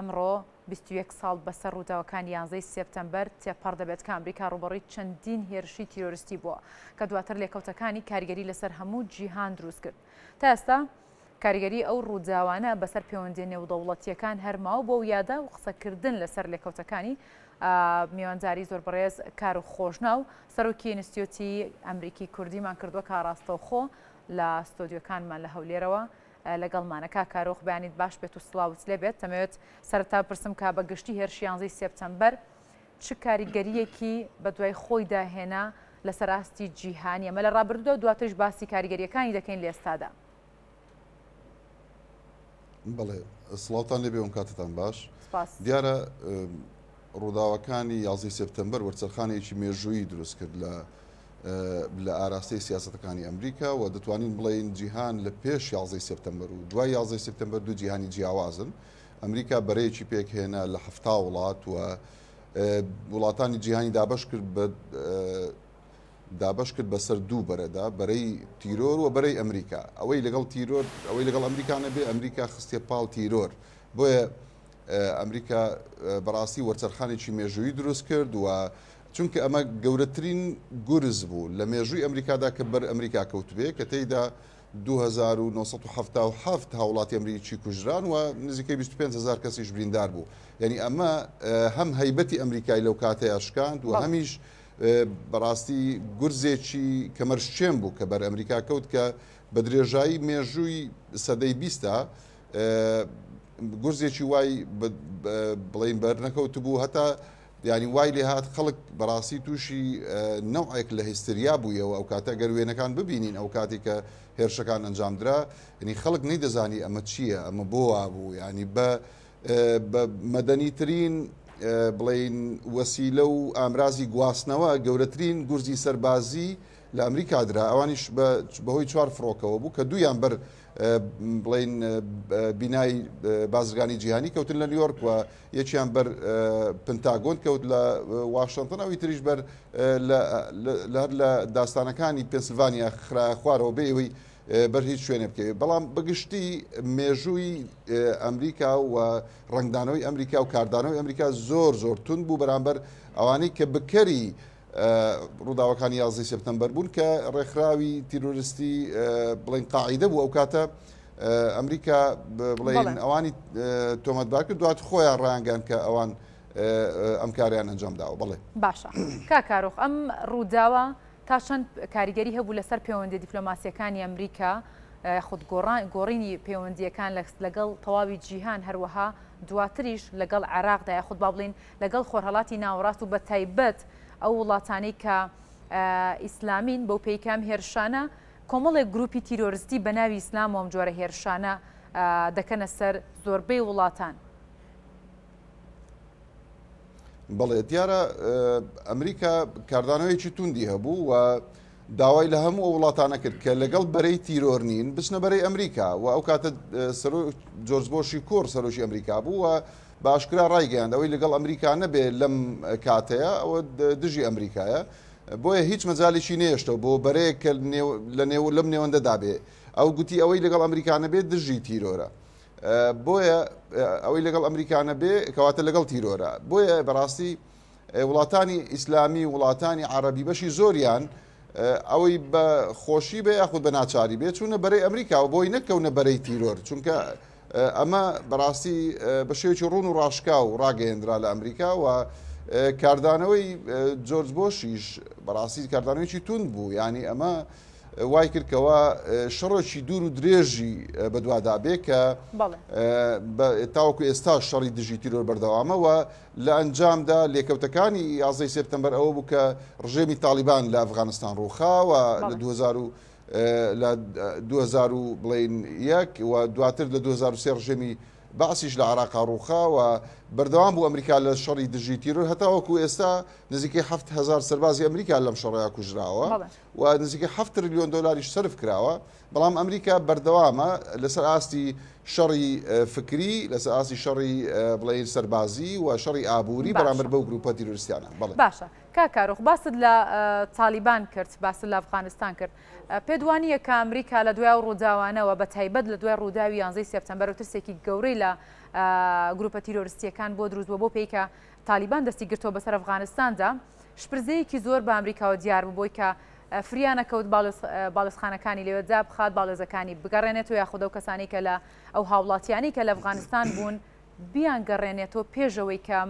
ئەمڕۆ 21 ساڵ بەسەر ڕووداوەکانی 11 سپتەمبەر تێپەڕ دەبێت کە ئەمریکا ڕوبەڕووی چەندین هێرشی تیرۆریستی بووە کە دواتر لێکەوتەکانی کاریگەری لەسەر هەموو جیهان دروست کرد. تا ئێستا کاریگەری ئەو ڕووداوانە بەسەر پەیوەندی نێودەوڵەتیەکان هەرماوە بۆ یادا و قسەکردن لەسەر لێکەوتەکانی میوانداری زۆر بەڕێز کار و خۆشنا و سەرۆکی ئینستیتیوتی ئەمریکی کوردیمان کردووە کە ڕاستەوخۆ لە ستۆدیۆکانمان لە هەولێرەوە لەگەڵمانە کارۆخ بەیانیت باش بێت و سڵاوت لێبێت. دەمەوێت سەرەتا پرسم کا بە گشتی هێرشی 11 سپتەمبەر چ کاریگەریەکی بە دوای خۆی داهێنا لەسەر ئاستی جیهانی ئەمە لە ڕابردوودا و دواترش باسی کاریگەریەکانی دەکەین لە ئێستادا. بەڵێ سڵاوتان لێبێ ئەم کاتتان باش. دیارە ڕووداوەکانی 11 سپتەمبەر وەرچەرخانێکی مێژوویی دروست کرد لە ئاراستەی سیاسەتەکانی ئەمریکا و دەتوانین بڵێین جیهان لە پێش 11 سپتەمبەر و دوای 11 سپتەمبەر دوو جیهانی جیاوازن. ئەمریکا بەرەیەکی پێکهێنا لە 7 وڵات و وڵاتانی جیهانی دابش کرد بەسەر دوو بەرەدا بەرەی تیرۆر و بەرەی ئەمریکا. ئەوەی لەگەڵ تیرۆر ئەوەی لەگەڵ ئەمریکا نەبێ ئەمریکا خستێ پاڵ تیرۆر. بۆیە ئەمریکا بەڕاستی وەرچەرخانێکی مێژووی دروست کرد و چونکە ئەمە گەورەترین گورز بوو لە مێژووی ئەمریکادا کە بەر ئەمریکا کەوتبێ کە تێیدا 2977 هاوڵاتی ئەمریکی کوژران و نزیکەی 25,000 کەسیش بریندار بوو. یعنی ئەمە هەم هەیبەتی ئەمریکای لەو کاتەیە شکاند و هەمیش بەڕاستی گورزێکی کەمەرشچێن بوو کە بەر ئەمریکا کەوت کە بە درێژایی مێژووی سەدەی 20 گورزێکی وای بڵین بەر نەکەوت بوو هەتا یعنی وای لێ هات خەڵک بەڕاستی تووشی نەوعێک لە هیستریا بوویەوە ئەو کاتە گەروێنەکان ببینین ئەو کاتی کە هێرشەکان ئەنجامدرا ینی خەڵک نەیدەزانی ئەمە چییە ئەمە بۆ بوو ینی بە مەدەنیترین بڵین وەسیلە و ئامرازی گواستنەوە گەورەترین گورزی سەربازی لە ئەمریکا درا ئەوانیش بەهۆی 4 فڕۆکەوە بوو کە دویان بەر بڵین بینای بازرگانی جیهانی کەوتن لە نیویۆرک و یەکیان بەر پنتاگۆن کەوت لە واشنتن ئەوی تریش بەر لە داستانەکانی پێنسیلڤانیا خراە خوارەوە بێ ئەوەی بەر هیچ شوێنێ بکەوێت. بەڵام بەگشتی مێژووی ئەمریکا و ڕنگدانەوەی ئەمریکا و کاردانەوەی ئەمریکا زۆر تون بوو بەرامبەر ئەوانەی کە بکەری ڕووداوەکانی 11 سپتەمبەر بوون کە ڕێکخراوی تیرۆریستی بڵین قاعیدە بوو. ئەو کاتە ئەمریکا بڵین ئەوانی تۆمەتبار کرد دوات خۆیان ڕایانگەیان کە ئەوان ئەم کاریان ئەنجام داوە. بڵێ باشە کاکارۆخ ئەم ڕووداوە تا چەند کاریگەری هەبوو لەسەر پەیوەندی دیپلۆماسیەکانی ئەمریکا خود گۆڕینی پەیوەندیەکان لەگەڵ تەواوی جیهان هەروەها دواتریش لەگەڵ عێراقدا یاخود با بڵین لەگەڵ خۆرهەڵاتی ناوەڕاست و بە تایبەت ئەو وڵاتانەی کە ئیسلامین بەو پێیکام هێرشانە کۆمەڵێک گروپی تیرۆریستی بە ناوی ئیسلام و ئەم جۆرە هێرشانە دەکەنە سەر زۆربەی وڵاتان. بەڵێ دیارە ئەمریکا کاردانەوەیکی توندی هەبوو و داوای لە هەموو ئەو وڵاتانە کرد کە لەگەڵ بەرەی تیرۆر نین بچنە بەرەی ئەمریکا و ئەو کاتە جۆرج بۆشی کۆر سەرۆکی ئەمریکا بوو و باشکرا ڕایگەیاند ئەوەی لەگەڵ ئەمریکا نەبێت لەم کاتەیە ئەوە دژی ئەمریکایە بۆیە هیچ مەجالیشی نێشتەوە بۆ بەرەیەک کە لەم نێوەندەدا بێ ئەو گوتی ئەوەی لەگەڵ ئەمریکانە بێت دژی تیرۆرە بۆیە ئەوەی لەگەڵ ئەمریکانە بێ کەواتە لەگەڵ تیرۆرە. بۆیە بەڕاستی وڵاتانی ئیسلامی وڵاتانی عەرەبی بەشی زۆریان ئەوەی بە خۆشی بێ یاخود بە ناچاری بێت چوونە بەرەی ئەمریکا و بۆی نەکەونە بەرەی تیرۆر چونکە ئەمە بەڕاستی بە شێوکی ڕوون و ڕاشکا و ڕاگەیەندرا لە ئەمریکا و کاردانەوەی جۆرج بۆشیش بەڕاستی کاردانەوەیکی تون بوو. ینی ئەمە وای کردکەوە شەڕۆکی دوور و درێژی بەدوادا بێ کە تاوەکو ئێستا شەڕی دژی تیرۆر بەردەوامەوە لە ئەنجامدا لێکەوتەکانی 11 سپتەمبەر ئەوە بوو کە ڕژێمی تالیبان لە ئەفغانستان ڕووخاوە لە 2000 بڵین یەک و دواتر لە 2003 ڕژێمی باسیش لە عێراقا ڕووخا و بەردەوام بوو ئەمریکا لە شەڕی دژی تیرۆر هەتاوەکو ئێستا نزیکەی 7,000 سەربازی ئەمریکا لەم شەڕەیە کوژراوە و نزیکەی 7 تریلیۆن دۆلاریش سەرف کراوە. بەڵام ئەمریکا بەردەوامە لەسەر ئاستی شەڕی فکری لەسەر ئاستی شەڕی بڵین سەربازی و شەڕی ئابووری بەرامبەر بەو گروپە تیرۆریستیانە. باشە کاکارۆخ باست لە تالیبان کرد باست لە ئەفغانستان کرد پێدوانیە کە ئەمریکا لە دوای ڕووداوانەوە بە تایبەت لە دوای ڕووداوی 11 سپتەمبەر و ترسێکی گەورەی لە گروپە تیرۆریستیەکان بۆ دروستبووە بۆ پێیکە تالیبان دەستی گرتەوە بەسەر ئەفغانستاندا شپرزەیەکی زۆر بە ئەمریکاوە دیار بووبووی کە فریانەکەوت باڵۆزخانەکانی لەوێ جا بخات باڵۆزەکانی بگەڕێنێتەوە یاخودە و کەسانی کە لە ئەو هاوڵاتیانی کە لە ئەفغانستان بوون بیان گەڕێنێتەوە پێشەوەی کەم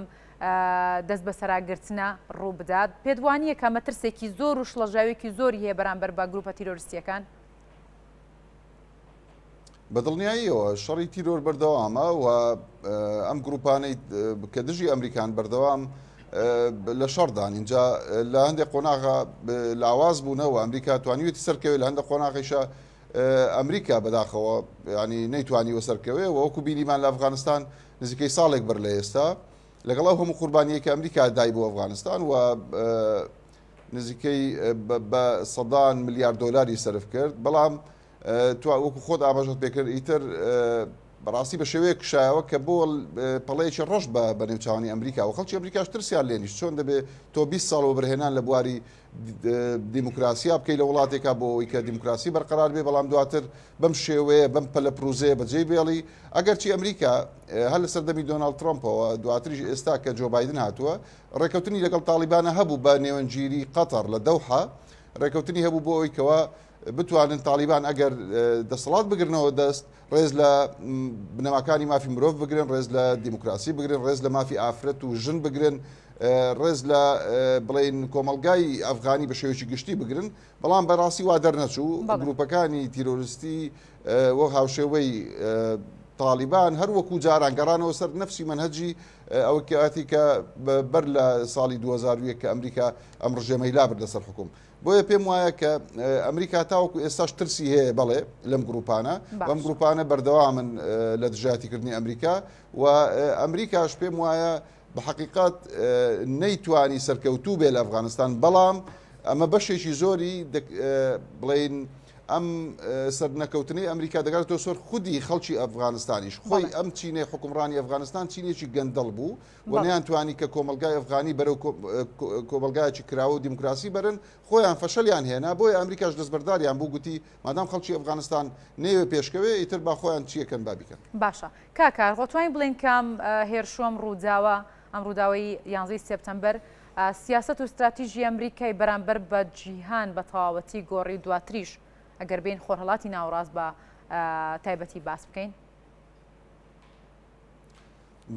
دەست بە سەراگرتنە ڕوو بدات پێدوانیە کە مەترسێکی زۆر و شڵەژاوێکی زۆری هەیە بەرامبەر بە گروپە تیرۆریستیەکان بەدڵنیاییەوە شەڕی تیرۆر بەردەوامە و ئەم گروپانەی کە دژی ئەمریکان بەردەوام لە شەڕدان اینجا لە هەندێک قۆناغا لاواز بوونەوە ئەمریکا توانیوێتی سەرکەوێت لە هەندێک قۆناغیشە ئەمریکا بەداخەوە ینی نەیتوانیوە سەرکەوێ و وەکو بینیمان لە ئەفغانستان نزیکەی ساڵێک بەر لە ئێستا لەگەڵ ئەو هەموو قوربانیەکە ئەمریکا دای بۆ ئەفغانستان و نزیکەی بە سەدان ملیار دۆلاری سەرف کرد بەڵام وەکو خۆت ئاماژەت پێکرد ئیتر بەڕاستی بە شێوەیە کشایەوە کە بۆ پەڵەیەکی ڕەش بە نێوچوانی ئەمریکا و خەڵکی ئەمریکاش ترسیان لێنیش چۆن دەبێت تۆ 20 ساڵەوە بەرهێنان لە بواری دیموکراسیا بکەی لە وڵاتێکا بۆ ئەوەی کە دیموکراسی بەرقەرار بێ بەڵام دواتر بەم شێوەیە بەم پەلە پرۆزەیە بەجێ بێڵی ئەگەرچی ئەمریکا هەر لە سەردەمی دۆناڵد ترۆمپەوە دواتریش ئێستا کە جۆ بایدن هاتووە ڕێکەوتنی لەگەڵ تالیبانە هەبوو بە نێوەنگیری قەتەر لە دەوحە ڕێکەوتنی هەبوو بۆ ئەوەی کەوە بتوانن تالیبان ئەگەر دەسەڵات بگرنەوە دەست ڕێز لە بنەماکانی مافی مرۆڤ بگرن ڕێز لە دیموکراسی بگرن ڕێز لە مافی ئافرەت و ژن بگرن ڕێز لە بڵین کۆمەلگای ئەفغانی بە شێوەیەکی گشتی بگرن بەڵام بەڕاستی وا دەرنەچوو گروپەکانی تیرۆریستی وە هاوشێوەی تالیبان هەر وەکو جاران گەڕانەوە سەر نەفسی منهەجی ئەو کاتی کە بەر لە ساڵی 2001 کە ئەمریکا ئەم ڕژێمەی لابر لەسەر حکوم بۆیە پێم وایە کە ئەمریکا تاوەکو ئێستاش ترسی هەیە بەڵێ لەم گروپانە بەم گروپانە بەردەوامن لە دژاتیکردنی ئەمریکا و ئەمریکاش پێم وایە بە حقیقت نەیتوانی سەرکەوتوو بێ لە ئەفغانستان بەڵام ئەمە بەشێکی زۆری بڵین ئەم سەرنەکەوتنی ئەمریکا دەگاتەوە سۆر خودی خەڵکی ئەفغانستانیش خۆی ئەم چینەی حکومڕانی ئەفغانستان چینێکی گەندەڵ بوو و نەیانتوانی کە کۆمەلگای ئەفغانی بەرەو کۆمەلگایەکی کراوە و دیموکراسی بەرن خۆیان فەشەلیان هێنا بۆیە ئەمریکاش دەستبەرداریان بوو گوتی مادام خەڵکی ئەفغانستان نەیوێ پێشکەوێ ئیتر با خۆیان چیەکەن بابیکەن باشە کاکار خۆتوانین بڵین کام هێرشۆم ڕووداوە ئەم ڕووداوەی 11 سپتەمبەر سیاست و استراتیژی ئەمریکای بەرامبەر بە جیهان بە تەواوەتی گۆڕی دواتریش ئەگەر بین خۆرهەڵاتی ناوەڕاست بە تایبەتی باس بکەین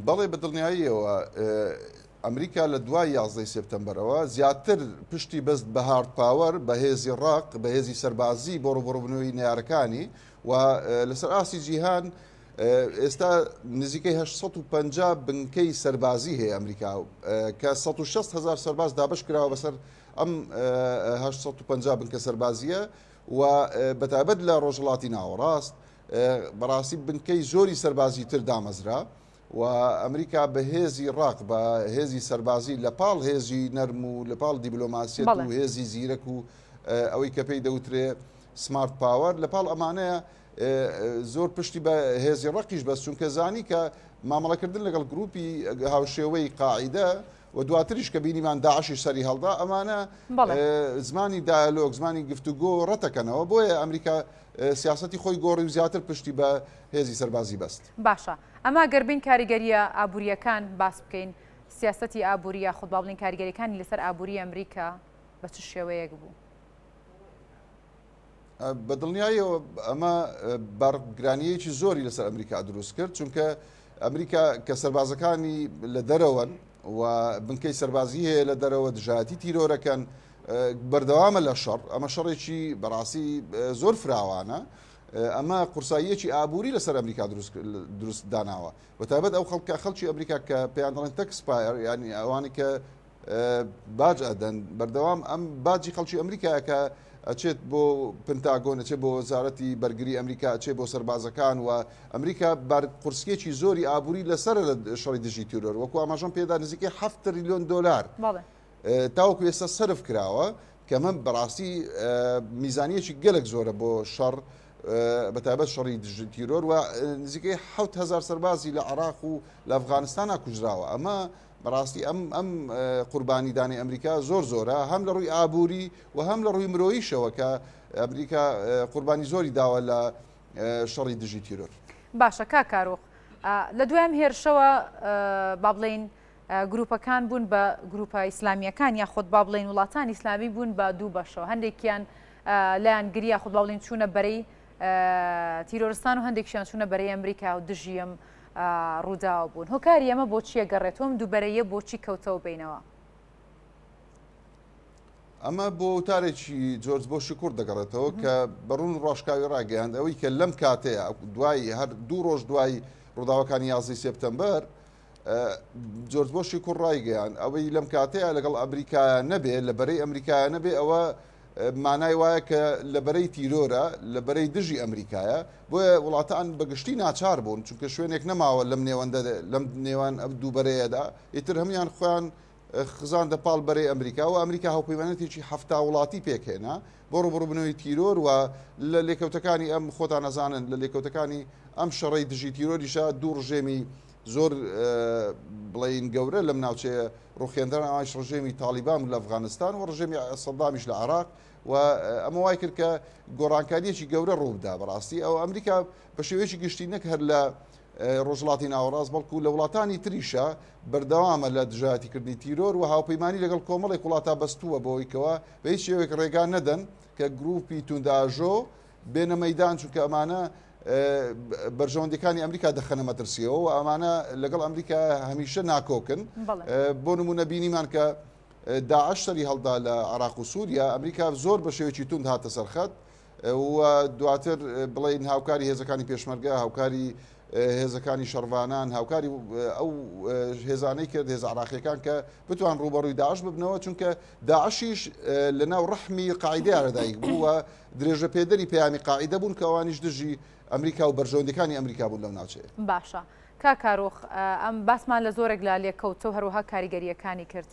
بەڵێ بەدڵنیاییەوە ئەمریکا لە دوای 11 سپتەمبەرەوە زیاتر پشتی بەست بە هارد پاوەر بە هێزی ڕاق بە هێزی سەربازی بۆ ڕوبڕووبوونەوەی نارەکانی و لەسەر ئاسی جیهان ئێستا نزیکەی 850 بنکەی سەربازی هەیە ئەمریکا کە 160,000 سەرباز دابش کراوە بەسەر ئەم 850 بنکە سەربازیە و بەتابەت لە ڕۆژهڵاتی ناوەڕاست بەڕاستی بنکەی زۆری سەربازی تر دامەزرا و ئەمریکا بە هێزی ڕاق بە هێزی سەربازی لە پاڵ هێزی نەرم و لە پاڵ دیبلۆماسیەت و هێزی زیرەک و ئەوەی کە پێی دەوترێ سمارت پاوەر لە پاڵ ئەمانەیە زۆر پشتی بە هێزی ڕقیش بەس چونکە زانی کە مامەڵەکردن لەگەڵ گروپی هاوشێوەی قاعیدە و دواتریش کە بینیمان داعشی سەری هەڵدا ئەمانە زمانی دایلۆگ زمانی گفتوگۆ ڕەتەکەنەوە بۆیە ئەمریکا سیاسەتی خۆی گۆڕی و زیاتر پشتی بە هێزی سەربازی بەست باشە ئەما گەربین کاریگەریە ئابوووریەکان باس بکەین سیاسەتی ئابوووریە خۆت باڵین کاریگەریەکانی لەسەر ئابووری ئەمریکا بە چ شێوەیەک بوو بە دڵنیاییەوە ئەمە بەرگرانیەکی زۆری لەسەر ئەمریکا دروست کرد چونکە ئەمریکا کە سەربازەکانی لە دەرەوەن و بنکەی سەربازی هەیە لە دەرەوە دژاتی تیرۆرەکەن بەردەوامە لە شەڕ ئەمە شەڕێکی بەڕاستی زۆر فراوانە ئەمە قورساییەکی ئابووری لەسەر ئەمریکا دروست داناوە و تایبەت ئەو خەڵکی ئەمریکا کە پێیان دەڵێن تەکسپایر ینی ئەوانی کە باج ئەدەن بەردەوام ئەم باجی خەڵکی ئەمریکایە کە ئەچێت بۆ پنتاگۆن ئەچێت بۆ وەزارەتی بەرگری ئەمریکا ئەچێت بۆ سەربازەکان و ئەمریکا قورسکێکی زۆری ئابووری لەسەر لە شەڕی دژی تیرۆر وەکو ئاماژەم پێدا نزیکەی 7 تریلیۆن دۆلار تاوەکو ئێستا سرف کراوە کە من بەڕاستی میزانیەکی گەلێک زۆرە بۆ شەڕ بەتابەت شەڕی دژی تیرۆر و نزیکەی 7,000 سەربازی لە عێراق و لە ئەفغانستانە کوژراوە ئەمە بەڕاستی ئەم قوربانیدانی ئەمریکا زۆر زۆرە هەم لە ڕووی ئابووری و هەم لە ڕووی مرۆییشەوە کە ئەمریکا قوربانی زۆری داوە لە شەڕی دژی تیرۆر باشە کاکارۆخ لە دوایام هێرشەوە با بڵێن گروپەکان بوون بە گروپە ئیسلامیەکان یاخود با بڵێن وڵاتانی ئیسلامی بوون بە دوو بەشەوە هەندێکیان لایەن گریا خود با بڵێن چوونە بەرەی تیرۆرستان و هەندێکیان چوونە بەرەی ئەمریکا و دژیم ڕووداوە بوون هۆکاری ئەمە بۆچیە گەڕێتەوەم دووبەرەیە بۆچی کەوتەوە بینەوە ئەمە بۆ وتارێکی جۆرج بۆشی کوورد دەگەڕێتەوە کە بەڕوون ڕۆژکاوی ڕاگەیاند ئەوەی کە لەم کاتەیە دوای هەر دوو ڕۆژ دوای ڕووداوەکانی 11 سپتەمبەر جۆرج بۆشی کوڕ ڕایگەیان ئەوەی لەم کاتەیە لەگەڵ ئەمریکا نەبێ لە بەرەی ئەمریکا نەبێ ئەوە مانای وایە کە لە بەرەی تیرۆرە لە بەرەی دژی ئەمریکایە بۆیە وڵاتان بەگشتی ناچار بوون چونکە شوێنێک نەماوە لەم نێوان ئەم دوو بەرەیەدا ئیتر هەمویان خۆیان خزاندە پاڵ بەرەی ئەمریکا و ئەمریکا هاوپەیمانەتێکی هەفتا وڵاتی پێکهێنا بۆ ڕوبڕووبنەوەی تیرۆر و لە لێکەوتەکانی ئەم خۆتان نەزانن لە لێکەوتەکانی ئەم شەڕەی دژی تیرۆریشە دوو ڕژێمی زۆر بڵین گەورە لەم ناوچەیە ڕوخێندران ئەوش ڕژێمی تالیبان لە ئەفغانستان و ڕژێمی سەدامیش لە عێراق و ئەمە وای کرد کە گۆڕانکاریەکی گەورە ڕووبدا بەڕاستی ئەو ئەمریکا بە شێوەیەکی گشتی نەک هەر لە ڕۆژڵاتی ناوەڕاست بەڵکو لە وڵاتانی تریشە بەردەوامە لە دژایەتیکردنی تیرۆر و هاوپەیمانی لەگەڵ کۆمەڵی وڵاتە بەستووە بۆیکەوە بە هیچ شێوەیەک ڕێگان نەدەن کە گروپی تونداژۆ بێنە مەیدان چونکە ئەمانە بەرژەوەندەکانی ئەمریکا دەخەنە مەترسیەوە و ئەمانە لەگەڵ ئەمریکا هەمیشە ناکۆکن بۆ نمونە بینیمان کە داعش سەری هەڵدا لە عێراق و سووریا ئەمریکا زۆر بە شێوەیەکی توند هاتە سەرخەت و دواتر بڵین هاوکاری هێزەکانی پێشمەرگە هاوکاری هێزەکانی شەڕوانان هاوکاری ئەو هێزانەی کرد هێز عراقیەکان کە بتوان ڕوبەڕووی داعش ببنەوە چونکە داعشیش لە ناو ڕەحمی قاعیدەیە لەدایک بوو و درێژە پێدەری پەیامی قاعیدە بوون کە ئەوانیش دژی ئەمریکا و بەرژەوەندەکانی ئەمریکا بوون لەو ناوچەیە باشە کاکارۆخ ئەم باسمان لە زۆرێک لە لێکەوتە و هەروەها کاریگەریەکانی کرد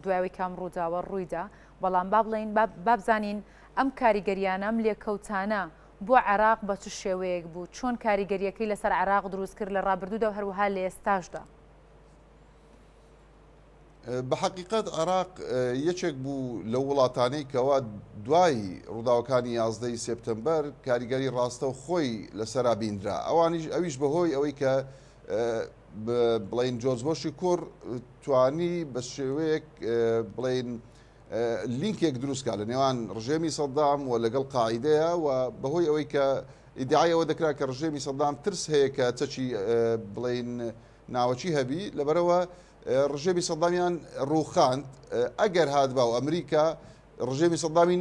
دوایەوەی کام ڕووداوە ڕوویدا بەڵام با بڵین بابزانین ئەم کاریگەریانە ئەم لێکەوتانە بۆ عێراق بە چ شێوەیەک بوو چۆن کاریگەریەکەی لەسەر عێراق دروست کرد لە ڕابردوودا و هەروەها لە ئێستاشدا بە حقیقت عێراق یەکێک بوو لە وڵاتانەی کەوا دوای ڕووداوەکانی 11 سپتەمبەر کاریگەری ڕاستە و خۆی لەسەرا بیندرا ئەویش بەهۆی ئەوەی کە بڵین جۆرج بۆشی کوڕ توانی بە شێوەیەک بڵین لینکێک دروستکە لە نێوان ڕژێمی سەدام و لەگەڵ قاعیدەیە و بەهۆی ئەوەی کە ئیدعایەوە دەکرا کە ڕژێمی سەدام ترس هەیە کە چەکی بڵین ناوەچی هەبی لەبەرەوە ڕژێمی سەدامیان ڕووخاند ئەگەر هاتبا و ئەمریکا ڕژێمی سەدامی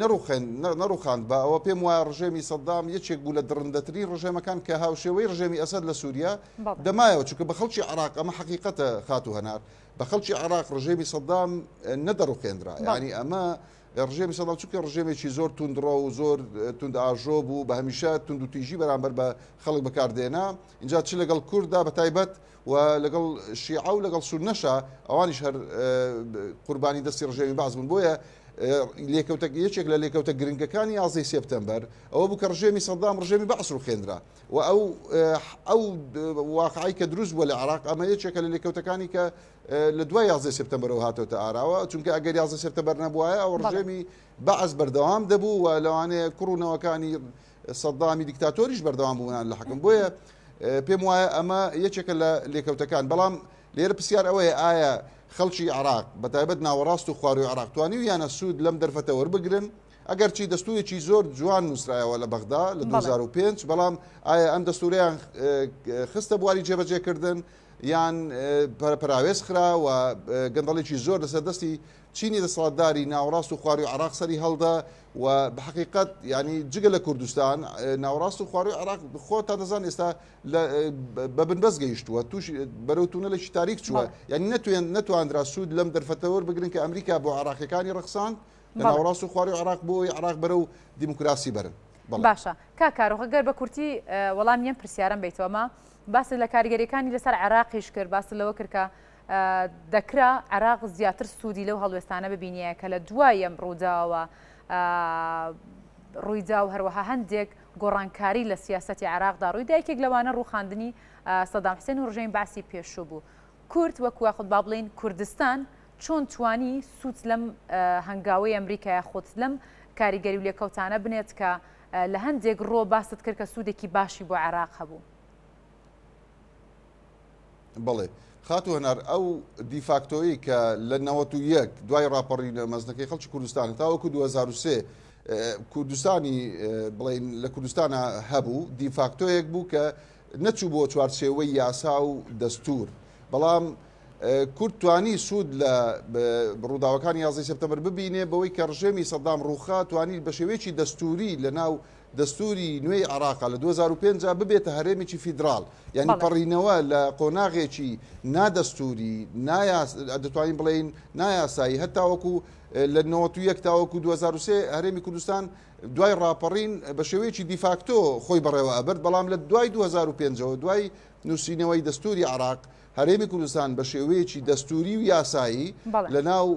نەڕووخاند بە ئەوە پێم وایە ڕژێمی سەدام یەکێک بوو لە درندەترین ڕژێمەکان کە هاوشێوەی ڕژێمی ئەسەد لە سووریا دەمایەوە چونکە بە خەڵکی عێراق ئەمە حقیقەتە خات و هەنار بە خەڵکی عێراق ڕژێمی سەدام نەدەڕووخێنرا ینی ئەمە ڕژێمی سەدام چونکە ڕژێمێکی زۆر توندڕۆ و زۆر توند ئاژۆ بوو بە هەمیشە تند و تیژی بەرامبەر بە خەڵک بەکاردێنا اینجا چ لەگەڵ کووردا بە تایبەت و لەگەڵ شیعە و لەگەڵ سونەشە ئەوانیش هەر قوربانی دەستی ڕژێمی باز بوون بۆیە یەکێک لە لێکەوتە گرنگەکانی 11 سپتەمبەر ئەوە بوو کە ڕژێمی سەدام ڕژێمی بەعس ڕووخێنرا و ئەو واقعی کە دروست بووە لە عێراق ئەمە یەکێکە لە لێکەوتەکانی کە لە دوای 11 سپتەمبەرەوە هاتۆتە ئاراوە چونکە ئەگەر 11 سپتەمبەر نەبووایە ئەو ڕژێمی بەعس بەردەوام دەبوو و لەوانەیە کوڕونەوەکانی سەدامی دیکتاتۆریش بەردەوام بوونان لە حەکم بۆیە پێم وایە ئەمە یەکێکە لە لێکەوتەکان بەڵام لێرە پرسیار ئەوەیە ئایا خەڵکی عێراق بەتایبەت ناوەڕاست و خواروی عێراق توانی و یانە سوود لەم دەرفەتە وەربگرن ئەگەر چی دەستوریی زۆر جوان نووسرایەوە لە بەغدا لە 2005 بەڵام ئایا ئەم دەستوریان خستە بواری جێبەجێکردن یان پراوێز خرا و گەندەڵێکی زۆر لەسەر دەستی چینی دەسەڵاتداری ناوەڕاست و خواروی عێراق سەری هەڵدا و بە حقیقت ینی جگە لە کوردستان ناوەڕاست و خواروی عێراق خۆتا دەزان ئێستا بە بنبەست گەیشتووە توش بەرەوتونەلێکی تاریک چووە یعنی نەتواندرا سوود لەم دەرفەتەوە بگرن کە ئەمریکا بۆ عێراقیەکانی ڕەخسان لە ناوەڕاست و خواروی عێراق بۆی عێراق بەرەو دیموکراسی بەرن باشە کاکارۆخ گەر بە کورتی وەڵامیان پرسیارم بیتەوەمە باس لە کاریگەریەکانی لەسەر عێراقیش کرد باس لەوە کرد کە دەکرا عێراق زیاتر سوودی لەو هەڵوێستانە ببینیە کە لە دوای ئەم ڕووداوە ڕوویدا و هەروەها هەندێک گۆڕانکاری لە سیاسەتی عێراقدا ڕوویدا یەکێک لەوانە ڕووخاندنی سەدام حوسێن و ڕژەمی باسی پێشوو بوو کورد وەکووا خۆت با بڵێن کوردستان چۆن توانی سوود لەم هەنگاوەی ئەمریکای خۆت لەم کاریگەری و لێکەوتانە بنێت کە لە هەندێک ڕۆ باست کرد کە سوودێکی باشی بۆ عێراق هەبوو بڵێ خاتو هەنار ئەو دیفاکتۆیی کە لە 91 دوای ڕاپەڕی مەزنەکەی خەڵکی کوردستان تاوەکو 2023 کوردستانی بڵێن لە کوردستانە هەبوو دیفاکتۆیەک بوو کە نەچوو بۆ چوارچێوەی یاسا و دەستور بەڵام کورد توانی سوود لە ڕووداوەکانی 11 سپتەمبەر ببینێ بەوەی کە ڕژێمی سەدام ڕووخا توانی بە شێوەیەکی دەستوری لە ناو دەستوری نوێی عراقا لە 2005 ببێتە هەرێمێکی فیدرال یعنی پەڕینەوە لە قۆناغێکی نادەستوری دەتوانین بڵێین نایاسایی هەتاوەکو لە 91 تاوەکو 2023 هەرێمی کوردستان دوای ڕاپەڕین بە شێوەیەکی دیفاکتۆ خۆی بەڕێوە ئەبرد بەڵام لە دوای 2005ەوە دوای نووسینەوەی دەستوری عراق هەرێمی کوردستان بە شێوەیەکی دەستوری و یاسایی لە ناو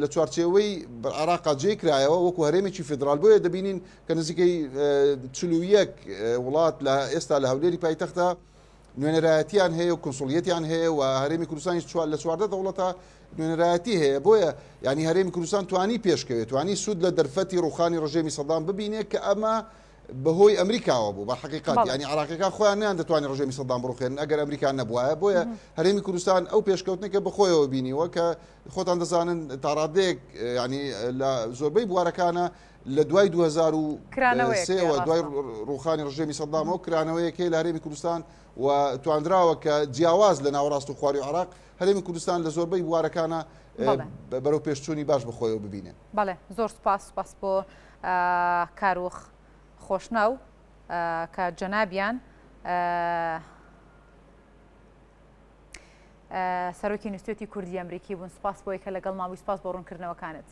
لە چوارچێوەی عراقا جێکرایەوە وەکو هەرێمێکی فدرال بۆیە دەبینین کە نزیکەی 41 وڵات لە ئێستا لە هەولێری پایتەختە نوێنەرایەتیان هەیە و کنسوڵیەتیان هەیە و هەرێمی کوردستانی لە 14 دەوڵەتە نوێنەرایەتی هەیە بۆیە ینی هەرێمی کوردستان توانی پێشکەوێت توانی سوود لە دەرفەتی ڕوخانی ڕژێمی سەدام ببینێت کە ئەمە بەهۆی ئەمریکاوە بوو بە حقیقت ینی عراقیەکان خۆیان نیان دەتوانێت ڕژێمی سەدام بڕوخێن ئەگەر ئەمریکا نەبووایە بۆیە هەرێمی کوردستان ئەو پێشکەوتنێکە بەخۆیەوە بینیوە کە خۆتان دەزانن تا ڕادێک ینی لە زۆربەی بوارەکانە لە دوای 2023 دوای ڕوخانی ڕژێمی سەدامەوە کرانەوەیەکەی لە هەرێمی کوردستان و تواندراوە کە جیاواز لە ناوەڕاست و خواری عراق هەرێمی کوردستان لە زۆربەی بوارەکانە بەرەو پێشچوونی باش بەخۆیەوە ببینێن. بەڵێ زۆر سپاس بۆ کاروخ خۆشناو کە جەنابیان سەرۆکی نووسێتی کوردی ئەمریکی بوون سپاس بۆی کە لەگەڵ ماوەی سپاس بۆ ڕوونکردنەوەکانت.